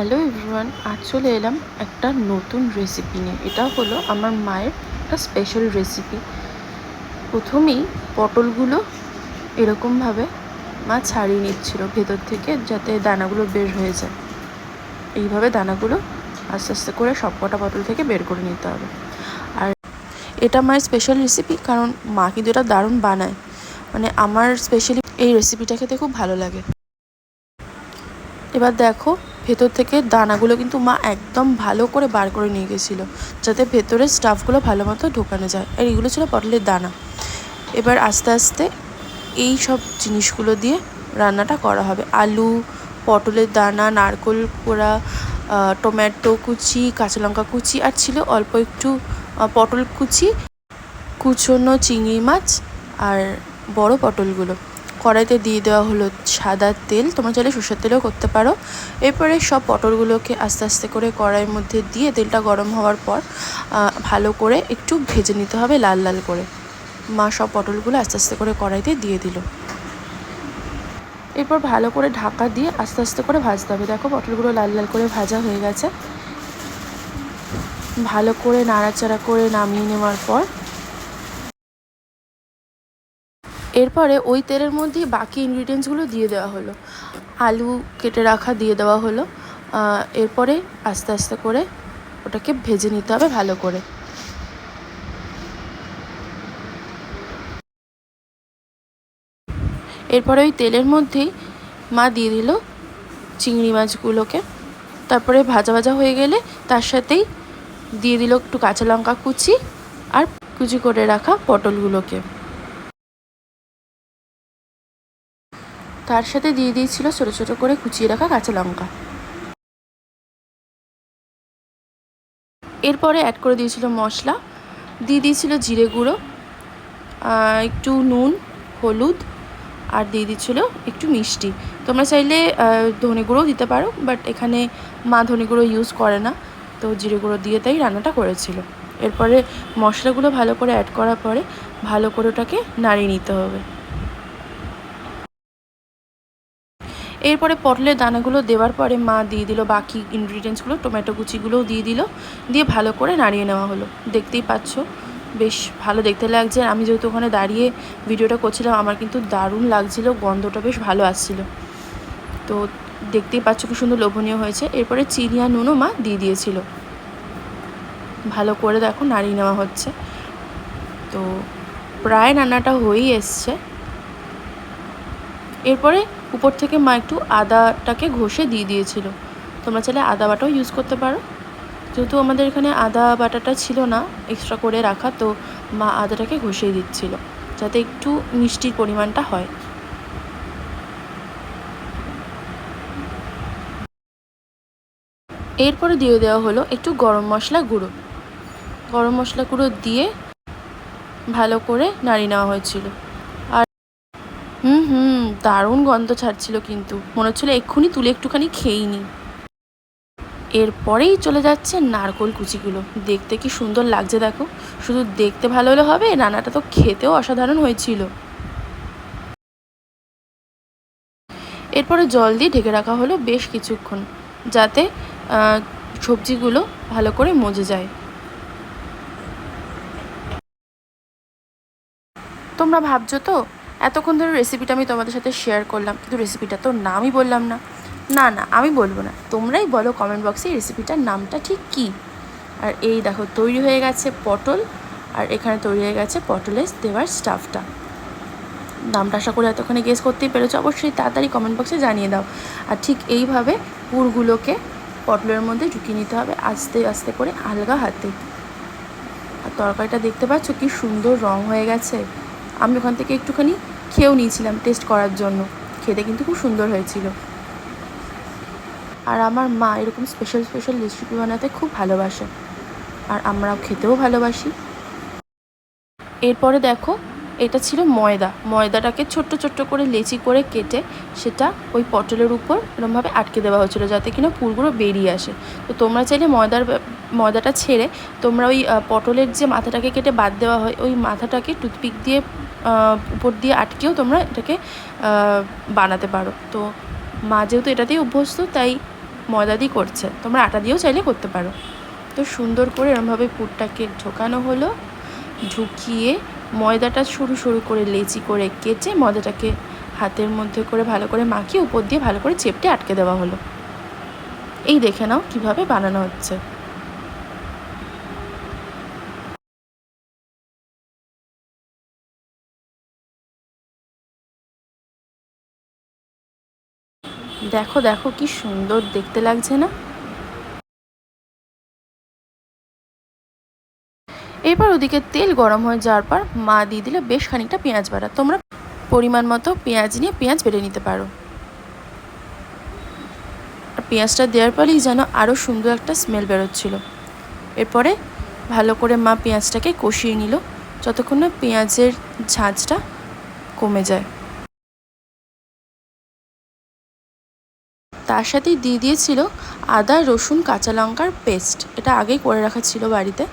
Hello everyone, আজ চলে এলাম একটা নতুন রেসিপি নিয়ে। এটা হলো আমার মায়ের একটা স্পেশাল রেসিপি। প্রথমেই পটলগুলো এরকমভাবে মা ছাড়িয়ে নিচ্ছিল ভেতর থেকে, যাতে দানাগুলো বের হয়ে যায়। এইভাবে দানাগুলো আস্তে আস্তে করে সব কটা পটল থেকে বের করে নিতে হবে। আর এটা মায়ের স্পেশাল রেসিপি, কারণ মা কিন্তু এটা দারুণ বানায়। মানে আমার স্পেশালি এই রেসিপিটা খেতে খুব ভালো লাগে। এবার দেখো, ভেতর থেকে দানাগুলো কিন্তু মা একদম ভালো করে বার করে নিয়ে গেছিলো, যাতে ভেতরের স্টাফগুলো ভালো মতো ঢোকানো যায়। আর এগুলো ছিল পটলের দানা। এবার আস্তে আস্তে এই সব জিনিসগুলো দিয়ে রান্নাটা করা হবে। আলু, পটলের দানা, নারকেল কোড়া, টমেটো কুচি, কাঁচা লঙ্কা কুচি, আর ছিল অল্প একটু পটল কুচি, কুচনো চিংড়ি মাছ আর বড় পটলগুলো। কড়াইতে দিয়ে দেওয়া হলো সাদা তেল, তোমরা চাইলে সরষের তেলেও করতে পারো। এরপরে সব পটলগুলোকে আস্তে আস্তে করে কড়াইয়ের মধ্যে দিয়ে তেলটা গরম হওয়ার পর ভালো করে একটু ভেজে নিতে হবে লাল লাল করে। মা সব পটলগুলো আস্তে আস্তে করে কড়াইতে দিয়ে দিল। এরপর ভালো করে ঢাকা দিয়ে আস্তে আস্তে করে ভাজতে হবে। দেখো, পটলগুলো লাল লাল করে ভাজা হয়ে গেছে। ভালো করে নাড়াচাড়া করে নামিয়ে নেওয়ার পর এরপরে ওই তেলের মধ্যেই বাকি ইনগ্রিডিয়েন্টসগুলো দিয়ে দেওয়া হলো। আলু কেটে রাখা দিয়ে দেওয়া হলো। এরপরে আস্তে আস্তে করে ওটাকে ভেজে নিতে হবে ভালো করে। এরপরে ওই তেলের মধ্যেই মা দিয়ে দিল চিংড়ি মাছগুলোকে। তারপরে ভাজা ভাজা হয়ে গেলে তার সাথেই দিয়ে দিল একটু কাঁচা লঙ্কা কুচি আর কুচি করে রাখা পটলগুলোকে। তার সাথে দিয়ে দিয়েছিল ছোটো ছোটো করে কুচিয়ে রাখা কাঁচা লঙ্কা। এরপরে অ্যাড করে দিয়েছিল মশলা, দিয়ে দিয়েছিল জিরে গুঁড়ো, একটু নুন, হলুদ, আর দিয়ে দিচ্ছিলো একটু মিষ্টি। তোমরা চাইলে ধনে গুঁড়োও দিতে পারো, বাট এখানে মা ধনে গুঁড়ো ইউজ করে না, তো জিরে গুঁড়ো দিয়ে তাই রান্নাটা করেছিল। এরপরে মশলাগুলো ভালো করে অ্যাড করার পরে ভালো করে ওটাকে নাড়িয়ে নিতে হবে। এরপরে পটলের দানাগুলো দেওয়ার পরে মা দিয়ে দিল বাকি ইনগ্রিডিয়েন্টসগুলো, টমেটো কুচিগুলোও দিয়ে দিল, দিয়ে ভালো করে নাড়িয়ে নেওয়া হলো। দেখতেই পাচ্ছ বেশ ভালো দেখতে লাগছে। আমি যেহেতু ওখানে দাঁড়িয়ে ভিডিওটা করছিলাম, আমার কিন্তু দারুণ লাগছিলো, গন্ধটা বেশ ভালো আসছিলো। তো দেখতেই পাচ্ছ খুব সুন্দর লোভনীয় হয়েছে। এরপরে চিনি আর নুনও মা দিয়ে দিয়েছিল। ভালো করে দেখো নাড়িয়ে নেওয়া হচ্ছে। তো প্রায় রান্নাটা হয়েই এসছে। এরপরে উপর থেকে মা একটু আদাটাকে ঘষে দিয়ে দিয়েছিল। তোমরা চাইলে আদা বাটাও ইউজ করতে পারো। যেহেতু আমাদের এখানে আদা বাটাটা ছিল না এক্সট্রা করে রাখা, তো মা আদাটাকে ঘষেই দিচ্ছিল, যাতে একটু মিষ্টির পরিমাণটা হয়। এরপরে দিয়ে দেওয়া হলো একটু গরম মশলা গুঁড়ো। গরম মশলা গুঁড়ো দিয়ে ভালো করে নাড়িয়ে নেওয়া হয়েছিল। আর দারুণ গন্ধ ছাড়ছিল, কিন্তু মনে হচ্ছিলো এক্ষুনি তুলে একটুখানি খেয়েই নিই। এরপরেই চলে যাচ্ছে নারকেল কুচিগুলো। দেখতে কি সুন্দর লাগছে দেখো। শুধু দেখতে ভালো হলে হবে, রান্নাটা তো খেতেও অসাধারণ হয়েছিল। এরপরে জল দিয়ে ঢেকে রাখা হলো বেশ কিছুক্ষণ, যাতে সবজিগুলো ভালো করে মজে যায়। তোমরা ভাবছো তো এতক্ষণ ধরে রেসিপিটা আমি তোমাদের সাথে শেয়ার করলাম, কিন্তু রেসিপিটা তো নামই বললাম না। না না, আমি বলবো না, তোমরাই বলো কমেন্ট বক্সে এই রেসিপিটার নামটা ঠিক কী। আর এই দেখো তৈরি হয়ে গেছে পটল, আর এখানে তৈরি হয়ে গেছে পটলের দেওয়ার স্টাফটা। নামটা আশা করে এতক্ষণে গেস করতেই পেরেছো। অবশ্যই তাড়াতাড়ি কমেন্ট বক্সে জানিয়ে দাও। আর ঠিক এইভাবে পুরগুলোকে পটলের মধ্যে ঢুকিয়ে নিতে হবে আস্তে আস্তে করে, আলগা হাতে। আর তরকারিটা দেখতে পাচ্ছ কি সুন্দর রং হয়ে গেছে। আমি ওখান থেকে একটুখানি খেয়েও নিয়েছিলাম টেস্ট করার জন্য। খেতে কিন্তু খুব সুন্দর হয়েছিল। আর আমার মা এরকম স্পেশাল স্পেশাল রেসিপি বানাতে খুব ভালোবাসে, আর আমরাও খেতেও ভালোবাসি। এরপরে দেখো, এটা ছিল ময়দাটাকে ছোট্ট ছোট্ট করে লেচি করে কেটে সেটা ওই পটলের উপর এরকমভাবে আটকে দেওয়া হয়েছিলো, যাতে কিনা পুরগুলো বেরিয়ে আসে। তো তোমরা চাইলে ময়দাটা ছেড়ে তোমরা ওই পটলের যে মাথাটাকে কেটে বাদ দেওয়া হয়, ওই মাথাটাকে টুথপিক দিয়ে উপর দিয়ে আটকেও তোমরা এটাকে বানাতে পারো। তো মা যেহেতু এটাতেই অভ্যস্ত, তাই ময়দা দিয়ে করছে, তোমরা আটা দিয়েও চাইলে করতে পারো। তো সুন্দর করে এরমভাবে পুরটাকে ঢোকানো হলো, ঢুকিয়ে ময়দাটা সরু সরু করে লেচি করে কেটে ময়দাটাকে হাতের মধ্যে করে ভালো করে মাখিয়ে উপর দিয়ে ভালো করে চেপটে আটকে দেওয়া হলো। এই দেখে নাও কিভাবে বানানো হচ্ছে। দেখো দেখো কি সুন্দর দেখতে লাগছে না? এরপর ওদিকে তেল গরম হয়ে যাওয়ার পর মা দিয়ে দিলে বেশ খানিকটা পেঁয়াজ বাটা। তোমরা পরিমাণ মতো পেঁয়াজ নিয়ে পেঁয়াজ বেটে নিতে পারো। আর পেঁয়াজটা দেওয়ার পরেই যেন আরও সুন্দর একটা স্মেল বেরোচ্ছিল। এরপরে ভালো করে মা পেঁয়াজটাকে কষিয়ে নিল যতক্ষণ না পেঁয়াজের ঝাঁঝটা কমে যায়। তার সাথেই দিয়ে দিয়েছিল আদা রসুন কাঁচা লঙ্কার পেস্ট। এটা আগেই করে রাখা ছিল বাড়িতে,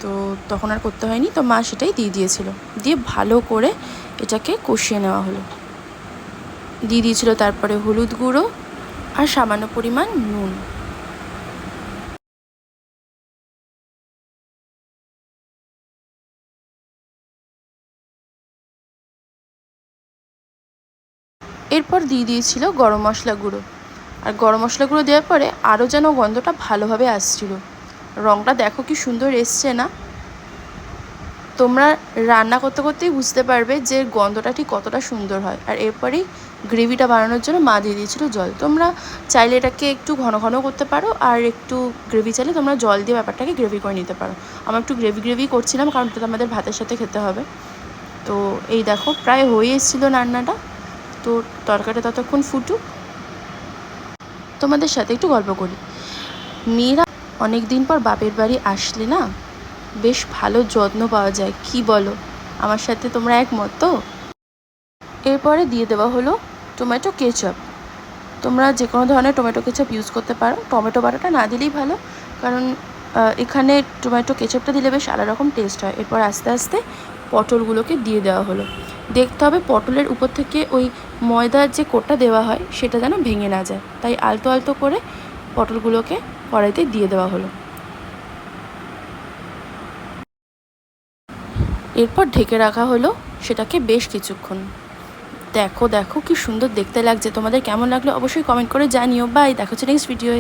তো তখন আর করতে হয়নি, তো মা সেটাই দিয়ে দিয়েছিল। দিয়ে ভালো করে এটাকে কষিয়ে নেওয়া হলো। দিয়ে দিয়েছিল তারপরে হলুদ গুঁড়ো আর সামান্য পরিমাণ নুন। এরপর দিয়ে দিয়েছিল গরম মশলা গুঁড়ো। আর গরম মশলা গুঁড়ো দেওয়ার পরে আরও যেন গন্ধটা ভালোভাবে আসছিল। রঙটা দেখো কি সুন্দর এসছে না? তোমরা রান্না করতে করতেই বুঝতে পারবে যে গন্ধটা ঠিক কতটা সুন্দর হয়। আর এরপরেই গ্রেভিটা বানানোর জন্য মা দিয়ে দিয়েছিল জল। তোমরা চাইলে এটাকে একটু ঘন ঘন করতে পারো, আর একটু গ্রেভি চাইলে তোমরা জল দিয়ে ব্যাপারটাকে গ্রেভি করে নিতে পারো। আমরা একটু গ্রেভি করছিলাম, কারণ এটা আমাদের ভাতের সাথে খেতে হবে। তো এই দেখো প্রায় হয়ে এসেছিলো রান্নাটা। তো তরকারিটা ততক্ষণ ফুটুক। তোমাদের সাথে একটু গল্প করি। মেয়েরা অনেক দিন পর বাপের বাড়ি আসলে না বেশ ভালো যত্ন পাওয়া যায়, কি বলো? আমার সাথে তোমরা একমত তো? এরপরে দিয়ে দেওয়া হলো টমেটো কেচাপ। তোমরা যে কোনো ধরনের টমেটো কেচাপ ইউজ করতে পারো, টমেটো বাটাটা না দিলেই ভালো, কারণ এখানে টমেটো কেচাপটা দিলে বেশ আলাদা রকম টেস্ট হয়। এরপর আস্তে আস্তে পটলগুলোকে দিয়ে দেওয়া হলো। দেখতে হবে পটলের উপর থেকে ওই ময়দার যে কোটটা দেওয়া হয় সেটা যেন ভেঙে না যায়, তাই আলতো আলতো করে পটলগুলোকে কড়াইতে দিয়ে দেওয়া হলো। এরপর ঢেকে রাখা হলো সেটাকে বেশ কিছুক্ষণ। দেখো দেখো কি সুন্দর দেখতে লাগছে। তোমাদের কেমন লাগলো অবশ্যই কমেন্ট করে জানিও। বাই, দেখা হচ্ছে নেক্সট ভিডিওয়ে।